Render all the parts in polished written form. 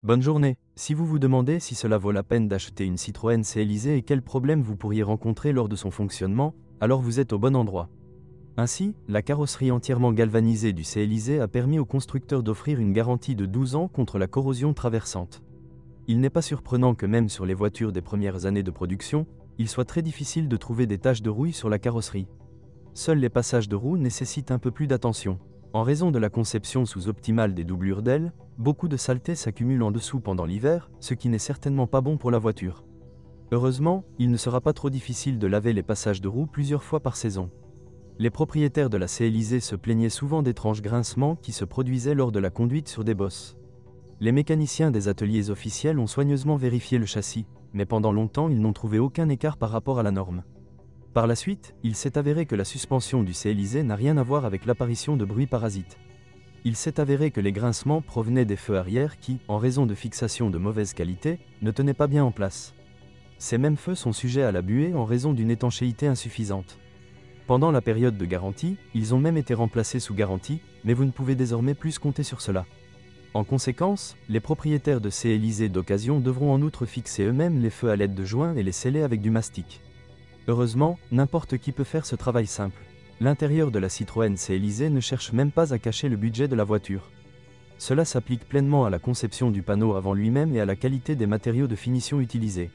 Bonne journée. Si vous vous demandez si cela vaut la peine d'acheter une Citroën C-Élysée et quels problèmes vous pourriez rencontrer lors de son fonctionnement, alors vous êtes au bon endroit. Ainsi, la carrosserie entièrement galvanisée du C-Élysée a permis au constructeur d'offrir une garantie de 12 ans contre la corrosion traversante. Il n'est pas surprenant que même sur les voitures des premières années de production, il soit très difficile de trouver des taches de rouille sur la carrosserie. Seuls les passages de roues nécessitent un peu plus d'attention. En raison de la conception sous-optimale des doublures d'ailes, beaucoup de saleté s'accumule en dessous pendant l'hiver, ce qui n'est certainement pas bon pour la voiture. Heureusement, il ne sera pas trop difficile de laver les passages de roues plusieurs fois par saison. Les propriétaires de la C-Élysée se plaignaient souvent d'étranges grincements qui se produisaient lors de la conduite sur des bosses. Les mécaniciens des ateliers officiels ont soigneusement vérifié le châssis, mais pendant longtemps ils n'ont trouvé aucun écart par rapport à la norme. Par la suite, il s'est avéré que la suspension du C-Élysée n'a rien à voir avec l'apparition de bruits parasites. Il s'est avéré que les grincements provenaient des feux arrière qui, en raison de fixations de mauvaise qualité, ne tenaient pas bien en place. Ces mêmes feux sont sujets à la buée en raison d'une étanchéité insuffisante. Pendant la période de garantie, ils ont même été remplacés sous garantie, mais vous ne pouvez désormais plus compter sur cela. En conséquence, les propriétaires de C-Élysée d'occasion devront en outre fixer eux-mêmes les feux à l'aide de joints et les sceller avec du mastic. Heureusement, n'importe qui peut faire ce travail simple. L'intérieur de la Citroën C-Élysée ne cherche même pas à cacher le budget de la voiture. Cela s'applique pleinement à la conception du panneau avant lui-même et à la qualité des matériaux de finition utilisés.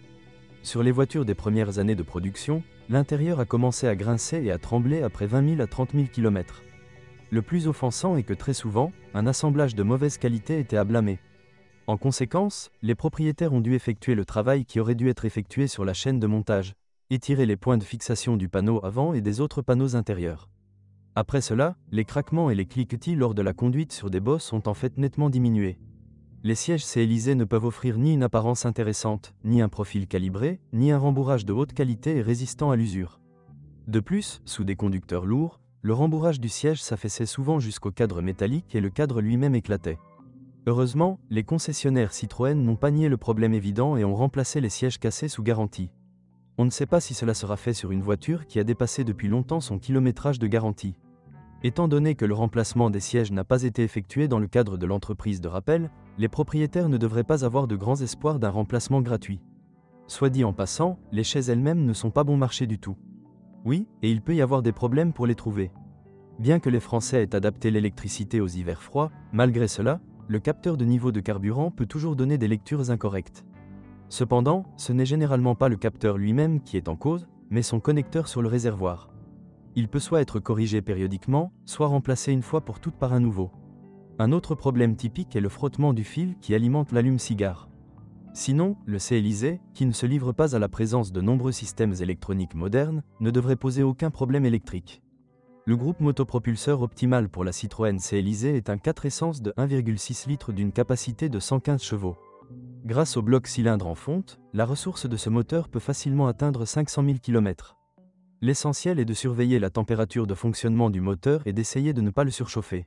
Sur les voitures des premières années de production, l'intérieur a commencé à grincer et à trembler après 20 000 à 30 000 km. Le plus offensant est que très souvent, un assemblage de mauvaise qualité était à blâmer. En conséquence, les propriétaires ont dû effectuer le travail qui aurait dû être effectué sur la chaîne de montage, étirer les points de fixation du panneau avant et des autres panneaux intérieurs. Après cela, les craquements et les cliquetis lors de la conduite sur des bosses ont en fait nettement diminué. Les sièges C-Élysée ne peuvent offrir ni une apparence intéressante, ni un profil calibré, ni un rembourrage de haute qualité et résistant à l'usure. De plus, sous des conducteurs lourds, le rembourrage du siège s'affaissait souvent jusqu'au cadre métallique et le cadre lui-même éclatait. Heureusement, les concessionnaires Citroën n'ont pas nié le problème évident et ont remplacé les sièges cassés sous garantie. On ne sait pas si cela sera fait sur une voiture qui a dépassé depuis longtemps son kilométrage de garantie. Étant donné que le remplacement des sièges n'a pas été effectué dans le cadre de l'entreprise de rappel, les propriétaires ne devraient pas avoir de grands espoirs d'un remplacement gratuit. Soit dit en passant, les chaises elles-mêmes ne sont pas bon marché du tout. Oui, et il peut y avoir des problèmes pour les trouver. Bien que les Français aient adapté l'électricité aux hivers froids, malgré cela, le capteur de niveau de carburant peut toujours donner des lectures incorrectes. Cependant, ce n'est généralement pas le capteur lui-même qui est en cause, mais son connecteur sur le réservoir. Il peut soit être corrigé périodiquement, soit remplacé une fois pour toutes par un nouveau. Un autre problème typique est le frottement du fil qui alimente l'allume-cigare. Sinon, le C-Élysée, qui ne se livre pas à la présence de nombreux systèmes électroniques modernes, ne devrait poser aucun problème électrique. Le groupe motopropulseur optimal pour la Citroën C-Élysée est un 4 essence de 1,6 litres d'une capacité de 115 chevaux. Grâce au bloc cylindre en fonte, la ressource de ce moteur peut facilement atteindre 500 000 km. L'essentiel est de surveiller la température de fonctionnement du moteur et d'essayer de ne pas le surchauffer.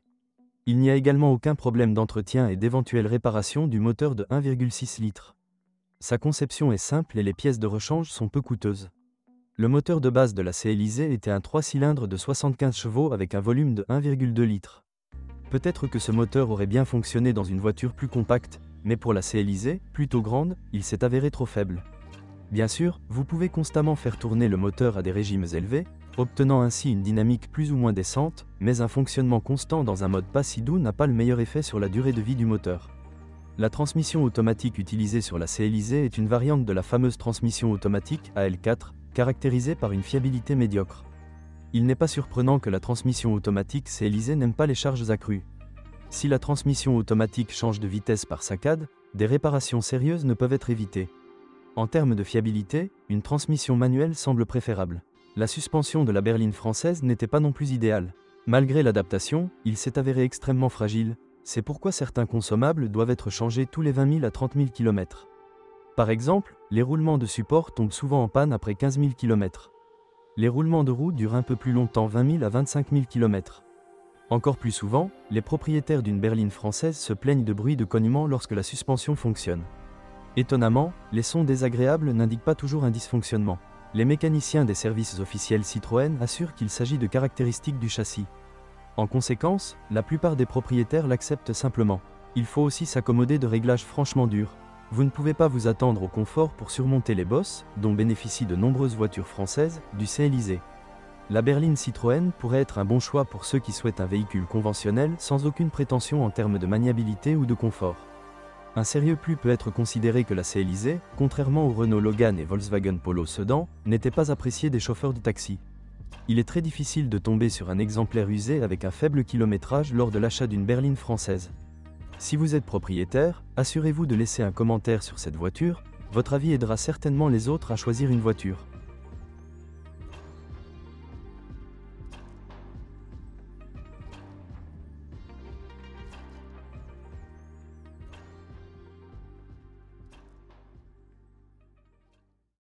Il n'y a également aucun problème d'entretien et d'éventuelle réparation du moteur de 1,6 litres. Sa conception est simple et les pièces de rechange sont peu coûteuses. Le moteur de base de la C-Élysée était un 3 cylindres de 75 chevaux avec un volume de 1,2 litres. Peut-être que ce moteur aurait bien fonctionné dans une voiture plus compacte, mais pour la C-Élysée, plutôt grande, il s'est avéré trop faible. Bien sûr, vous pouvez constamment faire tourner le moteur à des régimes élevés, obtenant ainsi une dynamique plus ou moins décente, mais un fonctionnement constant dans un mode pas si doux n'a pas le meilleur effet sur la durée de vie du moteur. La transmission automatique utilisée sur la C-Élysée est une variante de la fameuse transmission automatique AL4, caractérisée par une fiabilité médiocre. Il n'est pas surprenant que la transmission automatique C-Élysée n'aime pas les charges accrues. Si la transmission automatique change de vitesse par saccade, des réparations sérieuses ne peuvent être évitées. En termes de fiabilité, une transmission manuelle semble préférable. La suspension de la berline française n'était pas non plus idéale. Malgré l'adaptation, il s'est avéré extrêmement fragile, c'est pourquoi certains consommables doivent être changés tous les 20 000 à 30 000 km. Par exemple, les roulements de support tombent souvent en panne après 15 000 km. Les roulements de roue durent un peu plus longtemps 20 000 à 25 000 km. Encore plus souvent, les propriétaires d'une berline française se plaignent de bruits de cognement lorsque la suspension fonctionne. Étonnamment, les sons désagréables n'indiquent pas toujours un dysfonctionnement. Les mécaniciens des services officiels Citroën assurent qu'il s'agit de caractéristiques du châssis. En conséquence, la plupart des propriétaires l'acceptent simplement. Il faut aussi s'accommoder de réglages franchement durs. Vous ne pouvez pas vous attendre au confort pour surmonter les bosses, dont bénéficient de nombreuses voitures françaises, du C-Élysée. La berline Citroën pourrait être un bon choix pour ceux qui souhaitent un véhicule conventionnel sans aucune prétention en termes de maniabilité ou de confort. Un sérieux plus peut être considéré que la C-Élysée, contrairement aux Renault Logan et Volkswagen Polo Sedan, n'était pas appréciée des chauffeurs de taxi. Il est très difficile de tomber sur un exemplaire usé avec un faible kilométrage lors de l'achat d'une berline française. Si vous êtes propriétaire, assurez-vous de laisser un commentaire sur cette voiture, votre avis aidera certainement les autres à choisir une voiture.